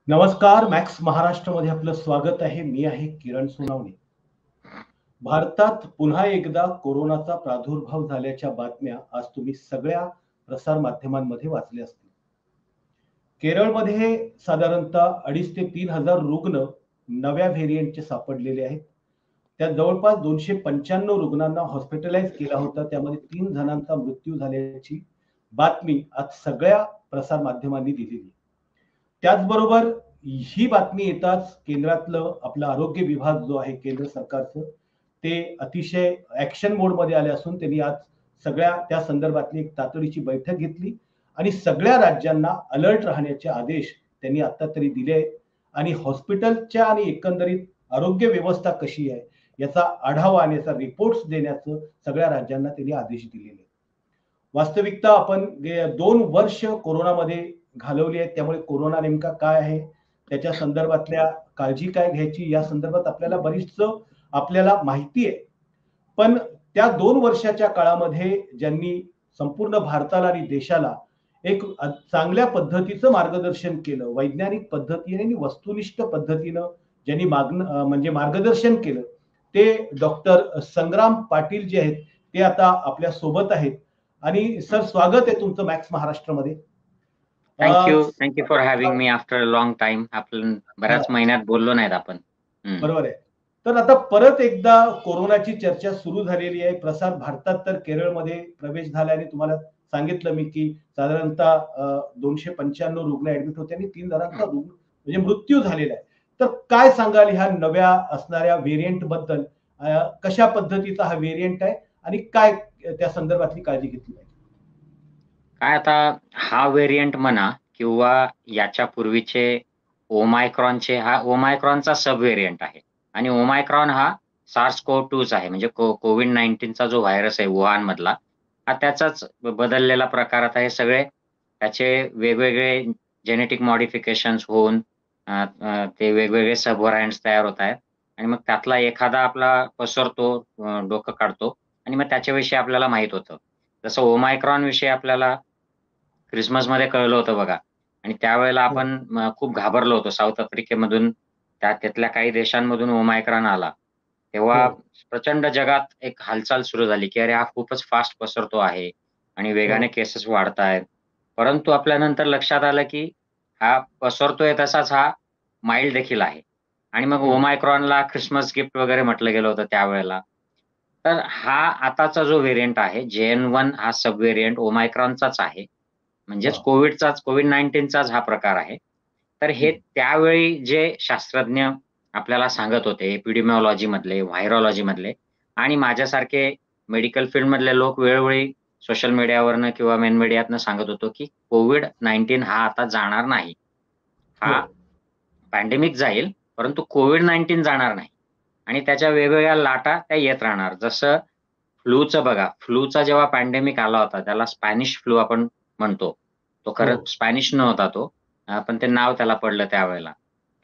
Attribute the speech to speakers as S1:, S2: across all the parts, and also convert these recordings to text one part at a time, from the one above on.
S1: नमस्कार. मॅक्स महाराष्ट्रमध्ये आपलं स्वागत आहे. मी आहे किरण सोनावणे. भारतात पुन्हा एकदा कोरोनाचा प्रादुर्भाव झाल्याच्या बातम्या आज तुम्ही सगळ्या प्रसार माध्यमांमध्ये वाचल्या असतील. केरळमध्ये साधारणतः 2.5 ते 3,000 रुग्ण नव्या व्हेरिएंटचे सापडलेले आहेत. त्यात जवळपास 295 रुग्णांना हॉस्पिटलाइज केला होता. त्यामध्ये 3 जणांचा मृत्यू झाल्याची बातमी आज सगळ्या प्रसार माध्यमांनी दिलेली. त्याचबरोबर ही बातमी येताच केंद्रातलं आपलं आरोग्य विभाग जो आहे केंद्र सरकारचं, ते अतिशय ॲक्शन मोडमध्ये आले असून त्यांनी आज सगळ्या त्या संदर्भातली एक तातडीची बैठक घेतली आणि सगळ्या राज्यांना अलर्ट राहण्याचे आदेश त्यांनी आता तरी दिले आहेत आणि हॉस्पिटलच्या आणि एकंदरीत आरोग्य व्यवस्था कशी आहे याचा आढावा आणि याचा रिपोर्ट्स देण्याचं सगळ्या राज्यांना त्यांनी आदेश दिलेले आहेत. वास्तविकता आपण 2 वर्ष कोरोनामध्ये घालवली आहेत. त्यामुळे कोरोना नेमका काय आहे, त्याच्या संदर्भातल्या काळजी काय घ्यायची या संदर्भात आपल्याला माहिती आहे. पण त्या 2 वर्षाच्या काळामध्ये ज्यांनी संपूर्ण भारताला आणि देशाला एक चांगल्या पद्धतीचं मार्गदर्शन केलं, वैज्ञानिक पद्धतीने आणि वस्तुनिष्ठ पद्धतीनं ज्यांनी म्हणजे मार्गदर्शन केलं, ते डॉक्टर संग्राम पाटील जे आहेत, ते आता आपल्या सोबत आहेत. आणि सर स्वागत आहे तुमचं मॅक्स महाराष्ट्रमध्ये.
S2: Thank you for having me after a long time. आपण बऱ्याच महिन्यात बोललो नाहीत आपण.
S1: बरोबर आहे. तर आता परत एकदा कोरोनाची चर्चा सुरू झालेली आहे. प्रसार भारतात तर केरळमध्ये प्रवेश झाल्याने तुम्हाला सांगितलं मी की साधारणतः 295 रुग्ण ऍडमिट होते आणि 3 जणांचा रुग्ण म्हणजे मृत्यू झालेला आहे. तर काय सांगाल ह्या नव्या असणाऱ्या व्हेरियंट बद्दल? कशा पद्धतीचा हा व्हेरियंट आहे आणि काय त्या संदर्भातली काळजी घेतली पाहिजे?
S2: काय आता हा व्हेरियंट म्हणा किंवा याच्या पूर्वीचे ओमायक्रॉनचे, हा ओमायक्रॉनचा सब व्हेरियंट आहे आणि ओमायक्रॉन हा SARS-CoV-2 आहे, म्हणजे कोविड-19चा जो व्हायरस आहे वुहान मधला, हा त्याचाच बदललेला प्रकारात आहे. सगळे त्याचे वेगवेगळे जेनेटिक मॉडिफिकेशन्स होऊन ते वेगवेगळे सब व्हरायंट्स तयार होत आहेत आणि मग त्यातला एखादा आपला पसरतो, डोकं काढतो आणि मग त्याच्याविषयी आपल्याला माहित होतं. जसं ओमायक्रॉन विषयी आपल्याला क्रिसमसमध्ये कळलं होतं बघा आणि त्यावेळेला आपण खूप घाबरलो होतो. साऊथ आफ्रिकेमधून तिथल्या काही देशांमधून ओमायक्रॉन आला. तेव्हा प्रचंड जगात एक हालचाल सुरू झाली, की अरे हा खूपच फास्ट पसरतो आहे आणि वेगाने केसेस वाढतायत. परंतु आपल्या नंतर लक्षात आलं, की हा पसरतोय तसाच हा माईल्ड देखील आहे आणि मग ओमायक्रॉनला ख्रिसमस गिफ्ट वगैरे म्हटलं गेलं होतं त्यावेळेला. तर हा आताचा जो व्हेरियंट आहे JN1 हा सब व्हेरियंट ओमायक्रॉनचाच आहे. म्हणजेच कोविड-19चाच हा प्रकार आहे. तर हे त्यावेळी जे शास्त्रज्ञ आपल्याला सांगत होते, एपिडेमिओलॉजी मधले, व्हायरॉलॉजी मधले आणि माझ्यासारखे मेडिकल फील्ड मधले लोक वेळोवेळी सोशल मीडियावरनं किंवा मेन मीडियातनं सांगत होतो, की कोविड-19 हा आता जाणार नाही. हा पॅन्डेमिक जाईल, परंतु कोविड-19 जाणार नाही आणि त्याच्या वेगवेगळ्या लाटा त्या येत राहणार. जसं फ्लूचं बघा, फ्लूचा जेव्हा पॅन्डेमिक आला होता, त्याला स्पॅनिश फ्लू आपण म्हणतो. तो खरं स्पॅनिश नव्हता तो, पण ते नाव त्याला पडलं त्यावेळेला.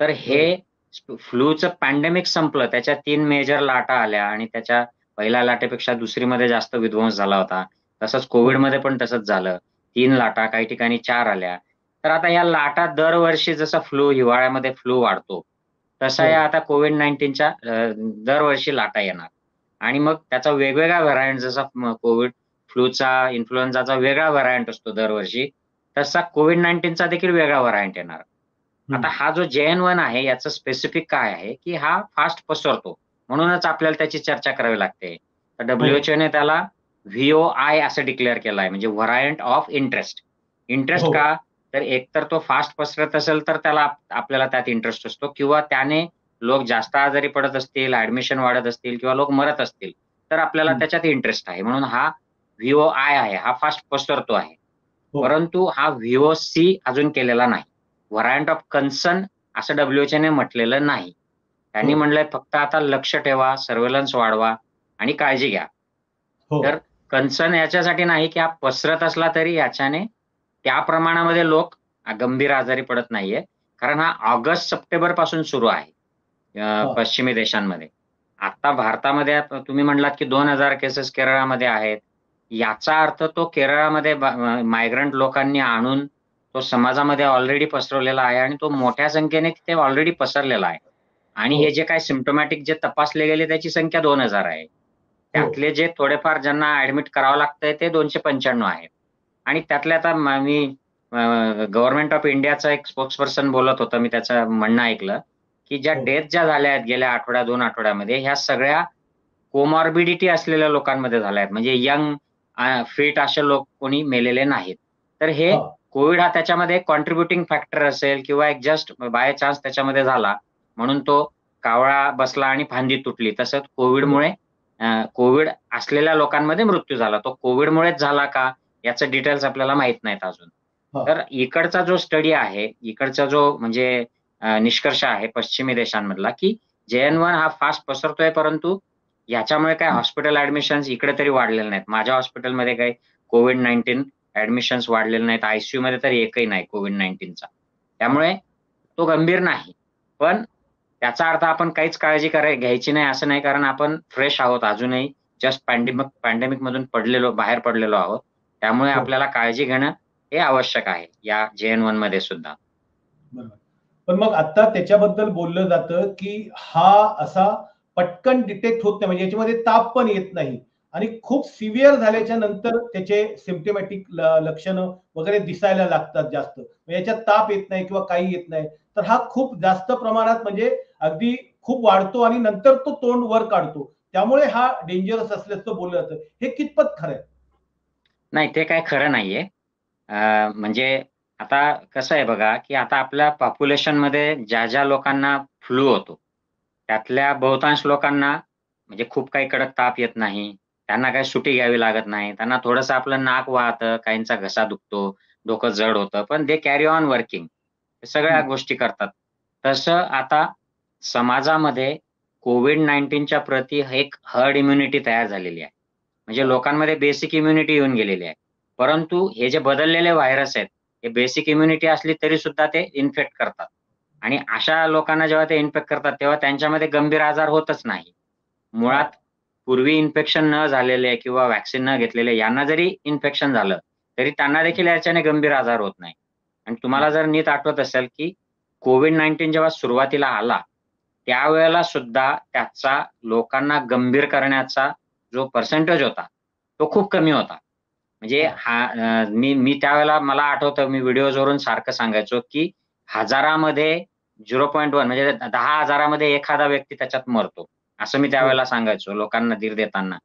S2: तर हे फ्लूचं पॅन्डेमिक संपलं, त्याच्या 3 मेजर लाटा आल्या आणि त्याच्या पहिल्या लाटेपेक्षा दुसरीमध्ये जास्त विध्वंस झाला होता. तसंच कोविडमध्ये पण तसंच झालं. 3 लाटा, काही ठिकाणी 4 आल्या. तर आता या लाटा दरवर्षी जसा फ्लू हिवाळ्यामध्ये फ्लू वाढतो, तसा या आता कोविड-19च्या दरवर्षी लाटा येणार आणि मग त्याचा वेगवेगळा व्हरायंट जसा कोविड फ्लूचा, इन्फ्लुएन्झाचा वेगळा व्हरायंट असतो दरवर्षी, तसा कोविड-19चा देखील वेगळा व्हरायंट येणार. आता हा जो JN1 आहे याचं स्पेसिफिक काय आहे, की हा फास्ट पसरतो. म्हणूनच आपल्याला त्याची चर्चा करावी लागते. तर WHOने त्याला VOI असं डिक्लेअर केलं आहे, म्हणजे व्हरायंट ऑफ इंटरेस्ट. इंटरेस्ट का? तर एकतर तो फास्ट पसरत असेल तर त्याला आपल्याला त्यात इंटरेस्ट असतो किंवा त्याने लोक जास्त आजारी पडत असतील, ऍडमिशन वाढत असतील किंवा लोक मरत असतील, तर आपल्याला त्याच्यात इंटरेस्ट आहे. म्हणून हा VOI आहे, हा फास्ट पसरतो आहे. परंतु हा VOC अजून केलेला नाही. व्हरायंट ऑफ कन्सर्न असं WHOने म्हटलेलं नाही. त्यांनी म्हणलंय फक्त आता लक्ष ठेवा, सर्व्हेलन्स वाढवा आणि काळजी घ्या. तर कन्सर्न याच्यासाठी नाही, की हा पसरत असला तरी याच्याने त्या प्रमाणामध्ये लोक गंभीर आजारी पडत नाहीये. कारण हा ऑगस्ट-सप्टेंबर पासून सुरू आहे पश्चिमी देशांमध्ये. आता भारतामध्ये तुम्ही म्हणलात, की 2,000 केसेस केरळामध्ये आहेत. याचा अर्थ तो केरळामध्ये मायग्रंट लोकांनी आणून तो समाजामध्ये ऑलरेडी पसरवलेला आहे आणि तो मोठ्या संख्येने तिथे ऑलरेडी पसरलेला आहे. आणि
S1: हो.
S2: हे जे काही सिम्प्टोमॅटिक जे तपासले गेले त्याची संख्या 2,000 आहे.
S1: हो.
S2: त्यातले जे थोडेफार ज्यांना ऍडमिट करावं लागतंय ते 295 आहेत. आणि त्यातल्या आता मी गव्हर्नमेंट ऑफ इंडियाचा एक स्पोक्सपर्सन बोलत होता, मी त्याचं म्हणणं ऐकलं, की ज्या
S1: हो.
S2: डेथ ज्या झाल्या आहेत गेल्या आठवड्या 2 आठवड्यामध्ये ह्या सगळ्या कोमॉर्बिडिटी असलेल्या लोकांमध्ये झाल्या आहेत. म्हणजे यंग फिट असे लोक कोणी मेलेले नाहीत. तर हे
S1: हा.
S2: कोविड हा त्याच्यामध्ये एक कॉन्ट्रिब्युटिंग फॅक्टर असेल किंवा एक जस्ट बाय चान्स त्याच्यामध्ये झाला म्हणून तो कावळा बसला आणि फांदी तुटली. तसंच कोविडमुळे कोविड असलेल्या लोकांमध्ये मृत्यू झाला. तो कोविडमुळेच झाला का? याचं डिटेल्स आपल्याला माहीत नाहीत अजून.
S1: हा.
S2: तर इकडचा जो स्टडी आहे, इकडचा जो म्हणजे निष्कर्ष आहे पश्चिमी देशांमधला, की JN1 हा फास्ट पसरतोय, परंतु याच्यामुळे काय हॉस्पिटल ॲडमिशन्स इकडे तरी वाढलेले नाहीत. माझ्या हॉस्पिटलमध्ये काही COVID-19 ॲडमिशन्स वाढलेले नाहीत. ICUमध्ये तर एकही नाही COVID-19चा. त्यामुळे तो गंभीर नाही. पण त्याचा अर्थ आपण काहीच काळजी घ्यायची नाही असं नाही, कारण आपण फ्रेश आहोत अजूनही. जस्ट पॅन्डेमिकमधून बाहेर पडलेलो आहोत. त्यामुळे
S1: हो.
S2: आपल्याला काळजी घेणं हे आवश्यक आहे या JN1 मध्ये सुद्धा.
S1: बरोबर. पण मग आता त्याच्याबद्दल बोललं जातं, की हा असा पटकन डिटेक्ट होत नाही, म्हणजे याच्यामध्ये ताप पण येत नाही आणि खूप सिव्हिअर झाल्याच्या नंतर त्याचे सिम्प्टोमॅटिक लक्षणं वगैरे दिसायला लागतात जास्त. म्हणजे याच्यात ताप येत नाही किंवा काही येत नाही. तर हा खूप जास्त प्रमाणात म्हणजे अगदी खूप वाढतो आणि नंतर तो तोंड वर काढतो. त्यामुळे हा डेंजरस असल्याचं बोललं जातं. हे कितपत खरं आहे?
S2: नाही, ते काही खरं नाहीये. म्हणजे आता कसं आहे बघा, की आता आपल्या पॉप्युलेशनमध्ये ज्या लोकांना फ्लू होतो, त्यातल्या बहुतांश लोकांना म्हणजे खूप काही कडक ताप येत नाही. त्यांना काही सुट्टी घ्यावी लागत नाही. त्यांना थोडंसं आपलं नाक वाहतं, काहींचा घसा दुखतो, डोकं जड होतं, पण दे कॅरी ऑन वर्किंग. सगळ्या
S1: हं.
S2: गोष्टी करतात. तसं आता समाजामध्ये COVID-19च्या प्रती एक हर्ड इम्युनिटी तयार झालेली आहे. म्हणजे
S1: हां.
S2: लोकांमध्ये बेसिक इम्युनिटी येऊन गेलेली आहे. परंतु हे जे बदललेले व्हायरस आहेत, हे बेसिक इम्युनिटी असली तरी सुद्धा ते इन्फेक्ट करतात. आणि अशा लोकांना जेव्हा ते इन्फेक्ट करतात, तेव्हा त्यांच्यामध्ये गंभीर आजार होतच नाही.
S1: हां.
S2: मुळात पूर्वी इन्फेक्शन न झालेले किंवा व्हॅक्सिन न घेतलेले यांना जरी इन्फेक्शन झालं, तरी त्यांना देखील याच्याने गंभीर आजार होत नाही. आणि
S1: हं.
S2: तुम्हाला जर नीट आठवत असेल, की COVID-19 जेव्हा सुरुवातीला आला, त्यावेळेला सुद्धा त्याचा लोकांना गंभीर करण्याचा जो पर्सेंटेज होता, तो खूप कमी होता. म्हणजे
S1: हां.
S2: मी मी त्यावेळेला मला आठवतं, मी व्हिडिओजवरून सारखं सांगायचो, की 1000मध्ये 0.1 म्हणजे 10,000मध्ये एखादा व्यक्ती त्याच्यात मरतो. असं मी
S1: हो.
S2: त्यावेळेला सांगायचो लोकांना धीर देताना.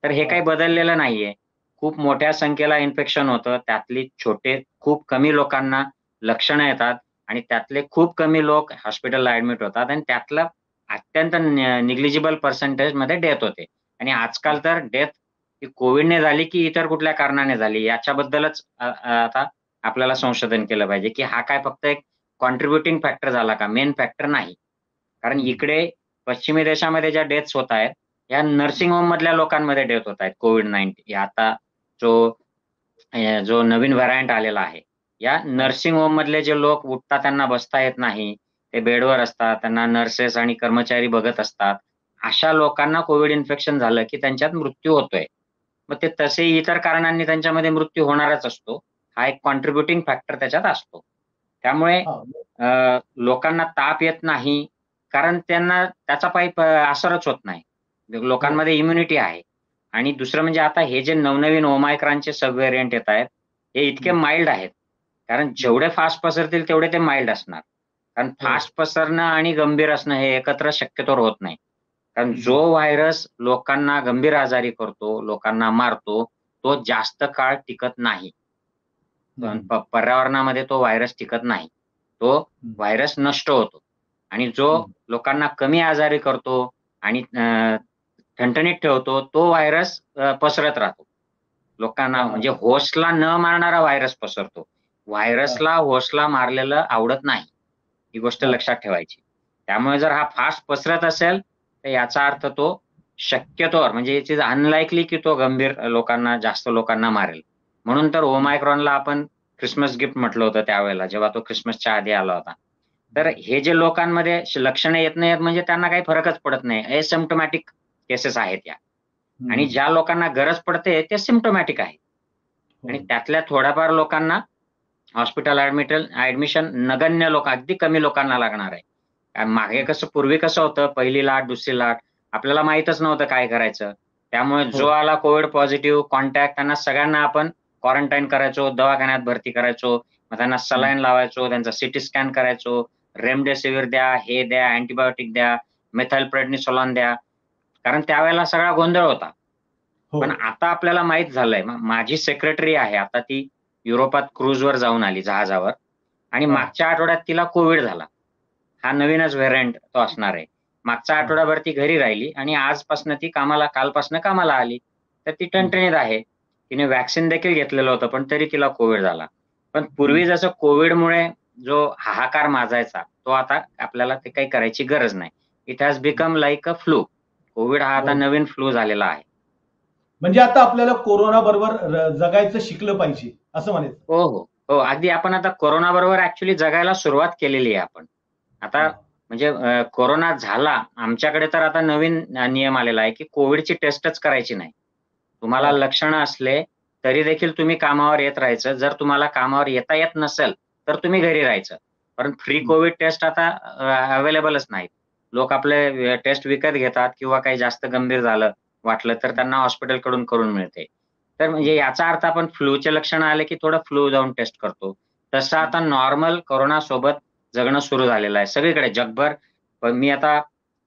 S2: तर हे काही
S1: हां.
S2: बदललेलं नाहीये. खूप मोठ्या संख्येला इन्फेक्शन होतं. त्यातली खूप कमी लोकांना लक्षणं येतात आणि त्यातले खूप कमी लोक हॉस्पिटलला ॲडमिट होतात आणि त्यातलं अत्यंत निग्लिजिबल पर्सेंटेजमध्ये डेथ होते. आणि आजकाल तर डेथ ही कोविडने झाली, की इतर कुठल्या कारणाने झाली याच्याबद्दलच आता आपल्याला संशोधन केलं पाहिजे, की हा काय फक्त एक कॉन्ट्रिब्युटिंग फॅक्टर झाला का? मेन फॅक्टर नाही. कारण
S1: हं.
S2: इकडे पश्चिमी देशामध्ये ज्या डेथ्स होत आहेत, या नर्सिंग होममधल्या लोकांमध्ये डेथ होत आहेत COVID-19 आता जो जो नवीन व्हेरियंट आलेला आहे. या
S1: हां.
S2: नर्सिंग होममधले जे लोक उठता त्यांना बसता येत नाही. ते बेडवर असतात. त्यांना नर्सेस आणि कर्मचारी बघत असतात. अशा लोकांना कोव्हिड इन्फेक्शन झालं, की त्यांच्यात मृत्यू होतोय. मग ते तसे इतर कारणांनी त्यांच्यामध्ये मृत्यू होणारच असतो. हा एक कॉन्ट्रिब्युटिंग फॅक्टर त्याच्यात असतो. त्यामुळे
S1: हां.
S2: लोकांना ताप येत नाही, कारण त्यांना त्याचा काही असरच होत नाही.
S1: हो.
S2: लोकांमध्ये इम्युनिटी आहे. आणि दुसरं म्हणजे आता हे जे नवनवीन ओमायक्रॉनचे सब व्हेरियंट येत आहेत, हे इतके
S1: हं.
S2: माईल्ड आहेत. कारण
S1: हं.
S2: जेवढे फास्ट पसरतील तेवढे ते माईल्ड असणार. कारण
S1: हो.
S2: फास्ट पसरणं आणि गंभीर असणं हे एकत्र शक्यतोवर होत नाही. कारण जो
S1: हं.
S2: व्हायरस लोकांना गंभीर आजारी करतो, लोकांना मारतो, तो जास्त काळ टिकत नाही. पण
S1: हं.
S2: पर्यावरणामध्ये तो व्हायरस टिकत नाही. तो
S1: हं.
S2: व्हायरस नष्ट होतो आणि जो
S1: हं.
S2: लोकांना कमी आजारी करतो आणि ठणठणीत ठेवतो, तो व्हायरस पसरत राहतो. लोकांना
S1: हां. हां.
S2: म्हणजे होस्टला न मारणारा व्हायरस पसरतो.
S1: हां.
S2: व्हायरसला होस्टला मारलेलं आवडत नाही. ही गोष्ट
S1: हां.
S2: लक्षात ठेवायची. त्यामुळे जर हा फास्ट पसरत असेल, तर याचा अर्थ तो शक्यतोवर म्हणजे इट इस अनलाइकली की तो गंभीर जास्त लोकांना मारेल. म्हणून तर
S1: हं.
S2: ओमायक्रॉनला आपण ख्रिसमस गिफ्ट म्हटलं होतं त्यावेळेला, जेव्हा तो ख्रिसमसच्या आधी आला होता. तर
S1: बरोबर.
S2: हे जे लोकांमध्ये लक्षणं येत नाहीयेत म्हणजे त्यांना काही फरकच पडत नाही. एसिम्प्टोमॅटिक केसेस आहेत या. आणि
S1: हं.
S2: ज्या लोकांना गरज पडते ते सिम्प्टोमॅटिक आहेत.
S1: हो.
S2: आणि त्यातल्या थोड्याफार लोकांना हॉस्पिटल ऍडमिशन नगण्य लोक, अगदी कमी लोकांना लागणार आहे. मागे कसं, पूर्वी कसं होतं, पहिली लाट, दुसरी लाट आपल्याला माहीतच नव्हतं काय करायचं. त्यामुळे जो आला कोविड पॉझिटिव्ह कॉन्टॅक्ट, त्यांना सगळ्यांना आपण क्वारंटाईन करायचो, दवाखान्यात भरती करायचो, मग त्यांना सलाईन लावायचो, त्यांचा सिटी स्कॅन करायचो, रेमडेसिवीर द्या, हे द्या, अँटीबायोटिक द्या, मेथाइलप्रेडनिसोलॉन द्या, कारण त्यावेळेला सगळा गोंधळ होता. पण आता आपल्याला माहित झालंय, माझी सेक्रेटरी आहे आता, ती युरोपात क्रूजवर जाऊन आली जहाजावर, आणि मागच्या आठवड्यात तिला कोविड झाला. हा नवीनच व्हेरियंट तो असणार आहे. मागच्या आठवड्याभर ती घरी राहिली आणि आजपासून ती कालपासून कामाला आली. तर ती टणटणीत आहे. तिने व्हॅक्सिन देखील घेतलेलं होतं, पण तरी तिला कोविड झाला. पण पूर्वी जसं कोविडमुळे जो हाहाकार माजायचा, तो आता आपल्याला ते काही करायची गरज नाही. It has become like a flu. Covid हा आता नवीन फ्लू झालेला आहे.
S1: म्हणजे आता आपल्याला कोरोना बरोबर जगायचं शिकलं पाहिजे असं म्हणायचं.
S2: हो हो हो, अगदी आपण आता कोरोना बरोबर ऍक्च्युली जगायला सुरुवात केलेली आहे आपण आता. म्हणजे कोरोना झाला, आमच्याकडे तर आता नवीन नियम आलेला आहे की कोविडची टेस्टच करायची नाही. तुम्हाला लक्षणं असले तरी देखील तुम्ही कामावर येत राहायचं. जर तुम्हाला कामावर येता येत नसेल तर तुम्ही घरी राहायचं. पण फ्री कोविड टेस्ट आता अवेलेबलच नाहीत. लोक आपले टेस्ट विकत घेतात, किंवा काही जास्त गंभीर झालं वाटलं तर त्यांना हॉस्पिटलकडून करून मिळते. तर म्हणजे याचा अर्थ आपण फ्लूचे लक्षण आले की थोडं फ्लू जाऊन टेस्ट करतो. तसं आता नॉर्मल कोरोना सोबत जगणं सुरू झालेलं आहे सगळीकडे जगभर. मी आता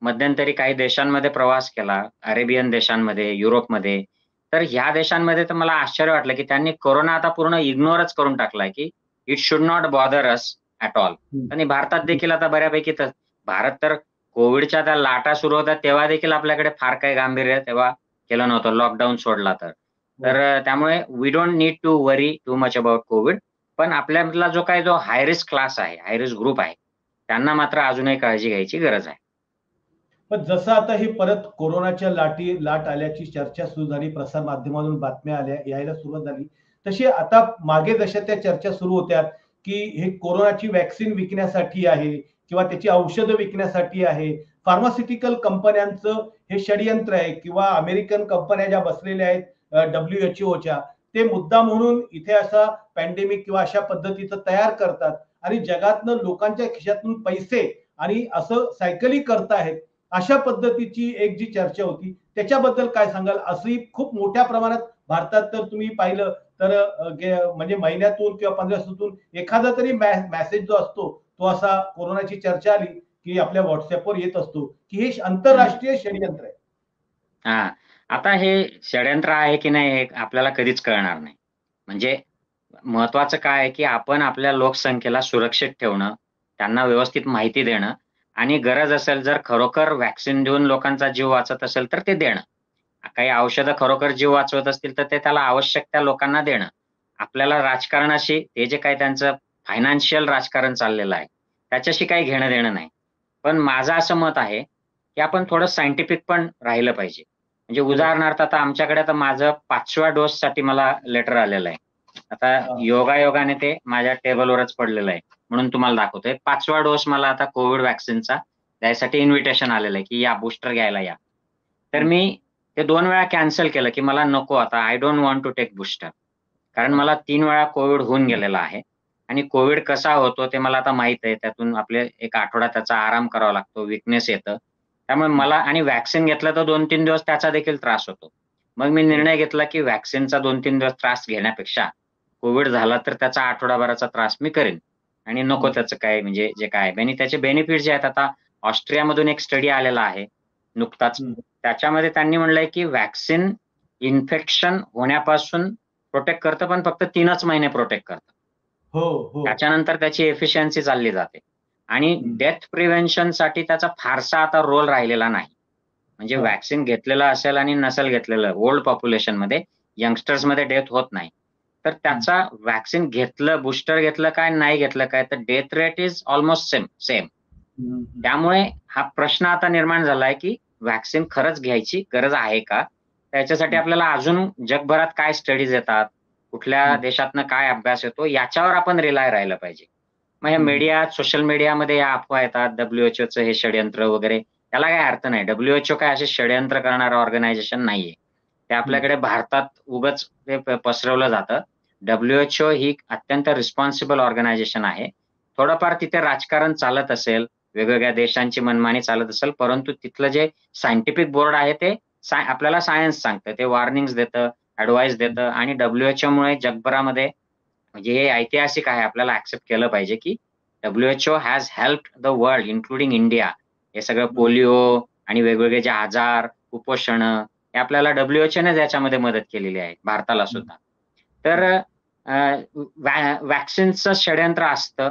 S2: मध्यंतरी काही देशांमध्ये प्रवास केला, अरेबियन देशांमध्ये, युरोपमध्ये. तर ह्या देशांमध्ये तर मला आश्चर्य वाटलं की त्यांनी कोरोना आता पूर्ण इग्नोरच करून टाकलाय, की it should not bother us at all. आणि भारतात देखील आता बऱ्यापैकी भारत तर कोविडच्या त्या लाटा सुरू होत्या तेव्हा देखील आपल्याकडे फार काही गांभीर्य तेव्हा केलं नव्हतं, लॉकडाऊन सोडला तर. तर त्यामुळे we don't need to worry too much about COVID. पण आपल्यातला जो हाय रिस्क क्लास आहे, हाय रिस्क ग्रुप आहे, त्यांना मात्र अजूनही काळजी घ्यायची गरज आहे.
S1: पण जसं आता ही परत कोरोनाच्या लाट आल्याची चर्चा सुरू झाली, प्रसार माध्यमातून बातम्या यायला सुरुवात झाली, तशी आता मागे जशा त्या चर्चा सुरू होत्या की हे कोरोनाची व्हॅक्सिन विकण्यासाठी आहे किंवा त्याची औषधं विकण्यासाठी आहे, फार्मास्युटिकल कंपन्यांचं हे षडयंत्र आहे, किंवा अमेरिकन कंपन्या ज्या बसलेल्या आहेत WHO च्या, ते मुद्दा म्हणून इथे असा पॅन्डेमिक किंवा अशा पद्धतीचं तयार करतात आणि जगातनं लोकांच्या खिशातून पैसे आणि असं सायकली करतायत. अशा पद्धतीची एक जी चर्चा होती त्याच्याबद्दल काय सांगाल? अशी खूप मोठ्या प्रमाणात भारतात तर तुम्ही पाहिलं तर म्हणजे महिन्यातून किंवा 15 दिवसातून एखादा तरी मेसेज जो असतो तो असा कोरोनाची चर्चा आली की आपल्या व्हॉट्सअपवर येत असतो की हे आंतरराष्ट्रीय षडयंत्र आहे.
S2: हा, आता हे षडयंत्र आहे की नाही हे आपल्याला कधीच कळणार नाही. म्हणजे महत्वाचं काय आहे की आपण आपल्या लोकसंख्येला सुरक्षित ठेवणं, त्यांना व्यवस्थित माहिती देणं, आणि गरज असेल जर खरोखर व्हॅक्सिन देऊन लोकांचा जीव वाचत असेल तर ते देणं. काही औषधं खरोखर जीव वाचवत असतील तर ते त्याला आवश्यक त्या लोकांना देणं. आपल्याला राजकारणाशी, ते जे काही त्यांचं फायनान्शियल राजकारण चाललेलं आहे त्याच्याशी काही घेणं देणं नाही. पण माझं असं मत आहे की आपण थोडं सायंटिफिक पण राहिलं पाहिजे. म्हणजे उदाहरणार्थ आता आमच्याकडे आता माझं 5व्या डोससाठी मला लेटर आलेलं आहे. आता योगायोगाने ते माझ्या टेबलवरच पडलेलं आहे, म्हणून तुम्हाला दाखवतोय. 5वा डोस मला आता कोविड व्हॅक्सिनचा द्यायसाठी इन्व्हिटेशन आलेलं आहे की या बूस्टर घ्यायला या. तर मी ते 2 वेळा कॅन्सल केलं की मला नको, आता I don't want to take booster. कारण मला 3 वेळा कोविड होऊन गेलेला आहे आणि कोविड कसा होतो ते मला आता माहित आहे. त्यातून आपले 1 आठवडा त्याचा आराम करावा लागतो, विकनेस येतं. त्यामुळे मला, आणि व्हॅक्सिन घेतलं तर 2-3 दिवस त्याचा देखील त्रास होतो. मग मी निर्णय घेतला की व्हॅक्सिनचा 2-3 दिवस त्रास घेण्यापेक्षा कोविड झाला तर त्याचा आठवडाभराचा त्रास मी करेन, आणि नको त्याचं काय, म्हणजे जे काय त्याचे बेनिफिट जे आहेत. आता ऑस्ट्रियामधून एक स्टडी आलेला आहे नुकताच. त्याच्यामध्ये त्यांनी म्हणलंय की व्हॅक्सिन इन्फेक्शन होण्यापासून प्रोटेक्ट करतं, पण फक्त 3च महिने प्रोटेक्ट करतं. त्याच्यानंतर त्याची एफिशियन्सी चालली जाते, आणि डेथ प्रिव्हेन्शनसाठी त्याचा फारसा आता रोल राहिलेला नाही. म्हणजे व्हॅक्सिन घेतलेलं असेल आणि नसेल घेतलेलं, ओल्ड पॉप्युलेशनमध्ये, यंगस्टर्समध्ये डेथ होत नाही. तर त्याचा व्हॅक्सिन घेतलं, बूस्टर घेतलं काय, नाही घेतलं काय, तर death rate is almost same. त्यामुळे हा प्रश्न आता निर्माण झालाय की व्हॅक्सिन खरंच घ्यायची गरज आहे का? त्याच्यासाठी आपल्याला अजून जगभरात काय स्टडीज येतात, कुठल्या देशातनं काय अभ्यास येतो, याच्यावर आपण रिलाय राहिलं पाहिजे. मग हे मीडियात, सोशल मीडियामध्ये या अफवा येतात, WHO हे षडयंत्र वगैरे, त्याला काही अर्थ नाही. WHO काय असे षडयंत्र करणारं ऑर्गनायझेशन नाहीये. ते आपल्याकडे भारतात उगाच ते पसरवलं जातं. WHO ही अत्यंत रिस्पॉन्सिबल ऑर्गनायझेशन आहे. थोडंफार तिथे राजकारण चालत असेल, वेगवेगळ्या देशांची मनमानी चालत असेल, परंतु तिथलं जे सायंटिफिक बोर्ड आहे ते आपल्याला सायन्स सांगतं, ते वॉर्निंग्स देतं, ऍडवाइस देतं आणि WHO मुळे जगभरामध्ये म्हणजे हे ऐतिहासिक आहे, आपल्याला ऍक्सेप्ट केलं पाहिजे की WHO has helped the world including India. हे सगळं पोलिओ आणि वेगवेगळे जे आजार, कुपोषण हे आपल्याला WHOनेच याच्यामध्ये मदत केलेली आहे, भारताला सुद्धा. तर व्हॅक्सिनचं षड्यंत्र असतं.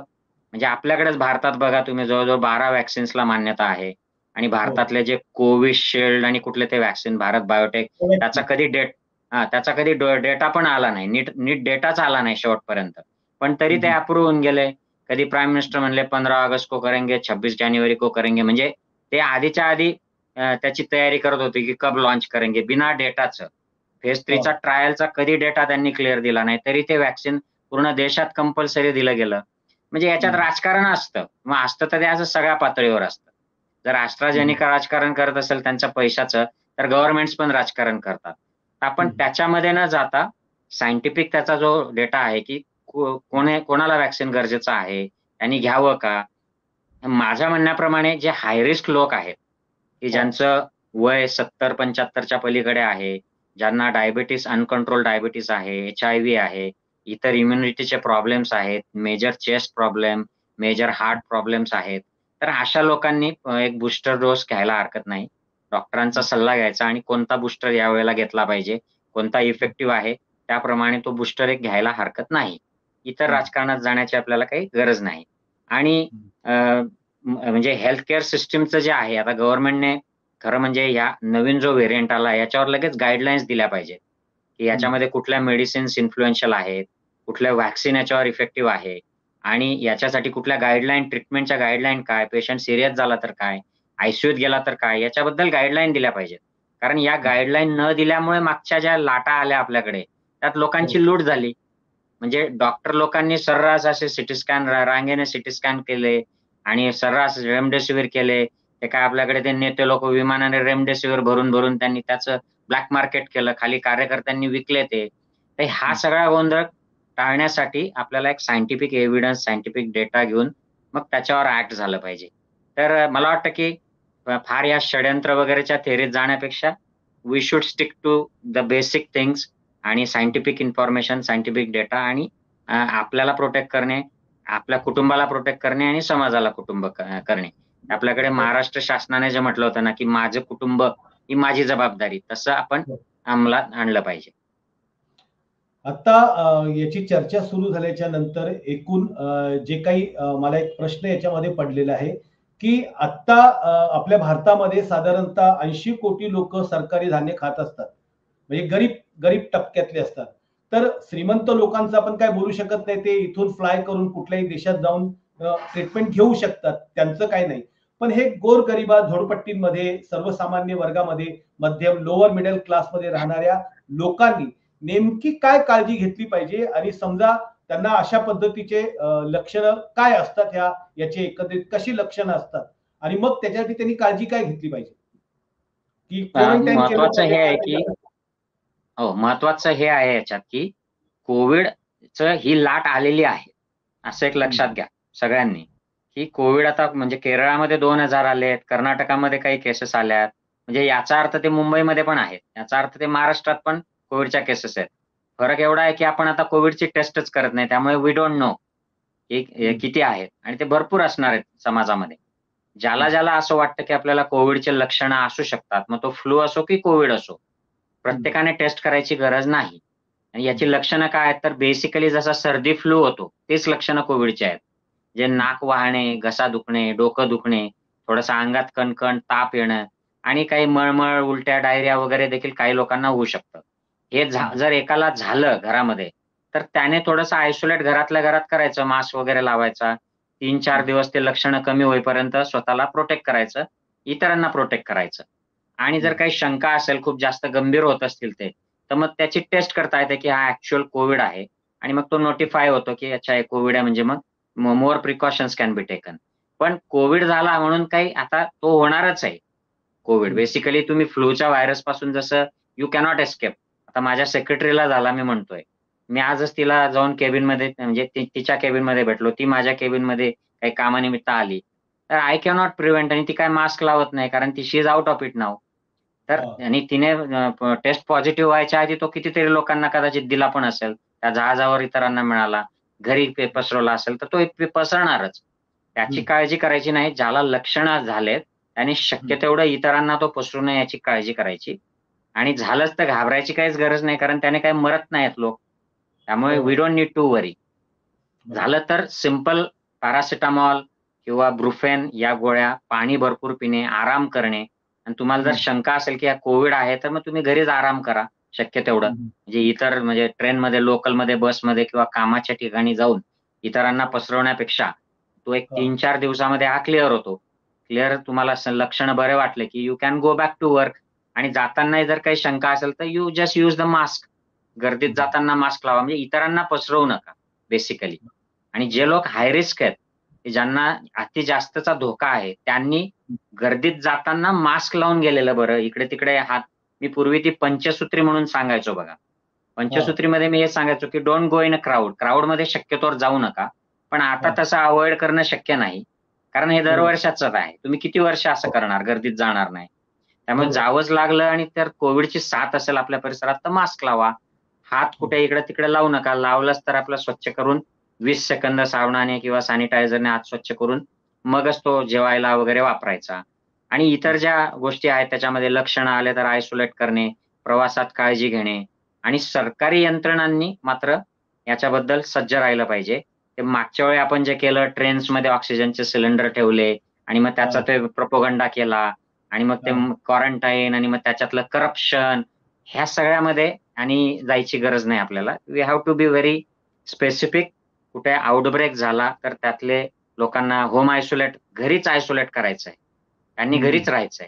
S2: म्हणजे आपल्याकडेच भारतात बघा तुम्ही जवळ-जवळ 12 व्हॅक्सिन्सला मान्यता आहे आणि भारतातले जे कोविशिल्ड आणि कुठले ते व्हॅक्सिन भारत बायोटेक त्याचा कधी डेटा पण आला नाही. नीट डेटाच आला नाही शेवटपर्यंत. पण तरी ते अप्रूव्ह होऊन गेले. कधी प्राईम मिनिस्टर म्हणले 15 ऑगस्ट को करेंगे, 26 जानेवारी को करेंगे. म्हणजे ते आधीच्या आधी त्याची तयारी करत होते की कब लॉन्च करेंगे बिना डेटाचं. फेज 3चा ट्रायलचा कधी डेटा त्यांनी क्लिअर दिला नाही. तरी ते व्हॅक्सिन पूर्ण देशात कंपल्सरी दिलं गेलं. म्हणजे याच्यात राजकारण असतं. मग असतं तर ते असं सगळ्या पातळीवर असतं. जर AstraZeneca राजकारण करत असेल त्यांच्या पैशाचं, तर गव्हर्नमेंट्स पण राजकारण करतात. आपण त्याच्यामध्ये न जाता सायंटिफिक त्याचा जो डेटा आहे की कोणाला व्हॅक्सिन गरजेचं आहे, त्यांनी घ्यावं का? माझ्या म्हणण्याप्रमाणे जे हाय रिस्क लोक आहेत, की ज्यांचं वय 70-75च्या पलीकडे आहे, ज्यांना डायबिटीस, अनकंट्रोल डायबिटीस आहे, HIV आहे, इतर इम्युनिटीचे प्रॉब्लेम्स आहेत, major chest problem, major heart problems आहेत. तर अशा लोकांनी एक बूस्टर डोस घ्यायला हरकत नाही. डॉक्टरांचा सल्ला घ्यायचा आणि कोणता बूस्टर यावेळेला घेतला पाहिजे, कोणता इफेक्टिव्ह आहे, त्याप्रमाणे तो बूस्टर एक घ्यायला हरकत नाही. इतर राजकारणात जाण्याची आपल्याला काही गरज नाही. आणि म्हणजे हेल्थ केअर सिस्टमचं जे आहे, आता गव्हर्नमेंटने खरं म्हणजे या नवीन जो व्हेरियंट आला याच्यावर लगेच गाईडलाईन्स दिल्या पाहिजेत, की याच्यामध्ये कुठल्या मेडिसिन्स इन्फ्लुएन्शियल आहेत, कुठल्या व्हॅक्सिन याच्यावर इफेक्टिव्ह आहे आणि याच्यासाठी कुठल्या गाईडलाईन, ट्रीटमेंटच्या गाईडलाईन काय, पेशंट सिरियस झाला तर काय, आयसीयूत गेला तर काय, याच्याबद्दल गाईडलाईन दिल्या पाहिजेत. कारण या गाईडलाईन न दिल्यामुळे मागच्या ज्या लाटा आल्या आपल्याकडे, त्यात लोकांची लूट झाली. म्हणजे डॉक्टर लोकांनी सर्रास असे सिटी स्कॅन रांगेने सिटी स्कॅन केले आणि सर्रास रेमडेसिवीर केले. ते काय आपल्याकडे ते नेते लोक विमानाने रेमडेसिवीर भरून त्यांनी त्याचं ब्लॅक मार्केट केलं. खाली कार्यकर्त्यांनी विकले ते. तर हा सगळा गोंधळ टाळण्यासाठी आपल्याला एक सायंटिफिक एव्हिडन्स, सायंटिफिक डेटा घेऊन मग त्याच्यावर ऍक्ट झालं पाहिजे. तर मला वाटतं की फार या षड्यंत्र वगैरेच्या थेरीत जाण्यापेक्षा we should stick to the basic things आणि सायंटिफिक इन्फॉर्मेशन, सायंटिफिक डेटा आणि आपल्याला प्रोटेक्ट करणे, आपल्या कुटुंबाला प्रोटेक्ट करणे आणि समाजाला करणे. आपल्याकडे महाराष्ट्र शासनाने जे म्हटलं होतं ना, की माझं कुटुंब ही माझी जबाबदारी, तसं आपण अंमलात आणलं पाहिजे.
S1: आता याची चर्चा सुरू झाल्याच्या नंतर एकूण जे काही मला एक प्रश्न याच्यामध्ये पडलेला आहे, की आता आपल्या भारतामध्ये साधारणतः 80 कोटी लोक सरकारी धान्य खात असतात. म्हणजे गरीब टप्प्यातले असतात. तर श्रीमंत लोकांचं आपण काय बोलू शकत नाही. ते इथून फ्लाय करून कुठल्याही देशात जाऊन ट्रीटमेंट घेऊ शकतात. त्यांचं काय नाही. पण हे गोरगरिबा झोडपट्टींमध्ये, सर्वसामान्य वर्गामध्ये, मध्यम लोअर मिडल क्लासमध्ये राहणाऱ्या लोकांनी नेमकी काय काळजी घेतली पाहिजे आणि समजा त्यांना अशा पद्धतीचे लक्षणं काय असतात, याचे एकत्रित कशी लक्षणं असतात आणि मग त्याच्यासाठी त्यांनी काळजी काय घेतली पाहिजे, की क्वारंटाईन केलं
S2: महत्वाचं हे आहे
S1: पाहिजे?
S2: की महत्वाचं हे आहे याच्यात की कोविडचं ही लाट आलेली आहे, असं एक लक्षात घ्या सगळ्यांनी, की कोविड आता म्हणजे केरळामध्ये 2000 आलेत, कर्नाटकामध्ये काही केसेस आल्यात. म्हणजे याचा अर्थ ते मुंबईमध्ये पण आहेत. याचा अर्थ ते महाराष्ट्रात पण कोविडच्या केसेस आहेत. फरक एवढा आहे की आपण आता कोविडची टेस्टच करत नाही. त्यामुळे वी डोंट नो किती आहेत आणि ते भरपूर असणार आहेत समाजामध्ये. ज्याला असं वाटतं की आपल्याला कोविडचे लक्षणं असू शकतात, मग तो फ्लू असो की कोविड असो, प्रत्येकाने टेस्ट करायची गरज नाही. आणि याची लक्षणं काय आहेत, तर बेसिकली जसा सर्दी फ्लू होतो, तेच लक्षणं कोविडचे आहेत. जे नाक वाहणे, घसा दुखणे, डोकं दुखणे, थोडंसं अंगात कणकण, ताप येणं आणि काही मळमळ, उलट्या, डायरिया वगैरे देखील काही लोकांना होऊ शकतं. हे जर एकाला झालं घरामध्ये, तर त्याने थोडंसं आयसोलेट घरातल्या घरात करायचं, मास्क वगैरे लावायचा. 3-4 दिवस ते लक्षणं कमी होईपर्यंत स्वतःला प्रोटेक्ट करायचं, इतरांना प्रोटेक्ट करायचं. आणि जर काही शंका असेल, खूप जास्त गंभीर होत असतील ते, तर मग त्याची टेस्ट करता येते की हा ऍक्च्युअल कोविड आहे आणि मग तो नोटिफाय होतो की अच्छा हे कोविड आहे, म्हणजे मग मोर प्रिकॉशन्स कॅन बी टेकन. पण कोविड झाला म्हणून काही आता तो होणारच आहे कोविड. बेसिकली तुम्ही फ्लूच्या व्हायरस पासून जसं यू कॅनॉट एस्केप. आता माझ्या सेक्रेटरीला झाला मी म्हणतोय. मी आजच तिला जाऊन केबिनमध्ये म्हणजे तिच्या केबिनमध्ये भेटलो, ती माझ्या केबिनमध्ये काही कामानिमित्त आली. तर आय कॅनॉट प्रिव्हेंट आणि ती काय मास्क लावत नाही कारण ती she is out of it now. तर
S1: हा.
S2: आणि तिने टेस्ट पॉझिटिव्ह व्हायच्या आधी तो कितीतरी लोकांना कदाचित दिला पण असेल. त्या जहाजावर इतरांना मिळाला, घरी पसरवला असेल तर तो पसरणारच. त्याची काळजी करायची नाही. ज्याला लक्षणं झालेत त्याने शक्य तेवढं इतरांना तो पसरू नये याची काळजी करायची. आणि झालंच तर घाबरायची काहीच गरज नाही कारण त्याने काही मरत नाहीत लोक. त्यामुळे वी डोंट नीड टू वरी. झालं तर सिंपल पॅरासिटामॉल किंवा ब्रुफेन या गोळ्या, पाणी भरपूर पिणे, आराम करणे आणि तुम्हाला जर शंका असेल की कोविड आहे तर मग तुम्ही घरीच आराम करा शक्य तेवढं. म्हणजे इतर म्हणजे ट्रेनमध्ये, लोकलमध्ये, बसमध्ये किंवा कामाच्या ठिकाणी जाऊन इतरांना पसरवण्यापेक्षा तो एक
S1: हा.
S2: 3-4 दिवसामध्ये हा क्लिअर होतो. क्लिअर तुम्हाला लक्षणं बरे वाटले की you can go back to work आणि जातानाही जर काही शंका असेल तर you just use the mask. गर्दीत जाताना मास्क लावा म्हणजे इतरांना पसरवू नका बेसिकली. आणि जे लोक हाय रिस्क आहेत, की ज्यांना अति जास्तचा धोका आहे, त्यांनी गर्दीत जाताना मास्क लावून गेलेलं बरं. इकडे-तिकडे हात मी पूर्वी ती पंचसूत्री म्हणून सांगायचो बघा. पंचसूत्रीमध्ये मी हे सांगायचो, की don't go in a crowd. क्राउडमध्ये शक्यतोवर जाऊ नका. पण आता तसं अव्हॉइड करणं शक्य नाही. कारण हे दरवर्षाचंच आहे. तुम्ही किती वर्ष असं करणार, गर्दीत जाणार नाही. त्यामुळे जावंच लागलं आणि तर कोविडची साथ असेल आपल्या परिसरात तर मास्क लावा. हात कुठे इकडे-तिकडे लावू नका. लावलंच तर आपलं स्वच्छ करून 20 सेकंद साबणाने किंवा सॅनिटायझरने हात स्वच्छ करून मगच तो जेवायला वगैरे वापरायचा. आणि इतर ज्या गोष्टी आहेत त्याच्यामध्ये लक्षणं आले तर आयसोलेट करणे, प्रवासात काळजी घेणे आणि सरकारी यंत्रणांनी मात्र याच्याबद्दल सज्ज राहिलं पाहिजे. ते मागच्या वेळी आपण जे केलं ट्रेन्समध्ये ऑक्सिजनचे सिलेंडर ठेवले आणि मग त्याचा ते प्रोपगंडा केला आणि मग ते क्वारंटाईन आणि मग त्याच्यातलं करप्शन ह्या सगळ्यामध्ये आणि जायची गरज नाही आपल्याला. We have to be very specific. कुठे आउटब्रेक झाला तर त्यातले लोकांना होम आयसोलेट घरीच आयसोलेट करायचंय. त्यांनी घरीच राहायचंय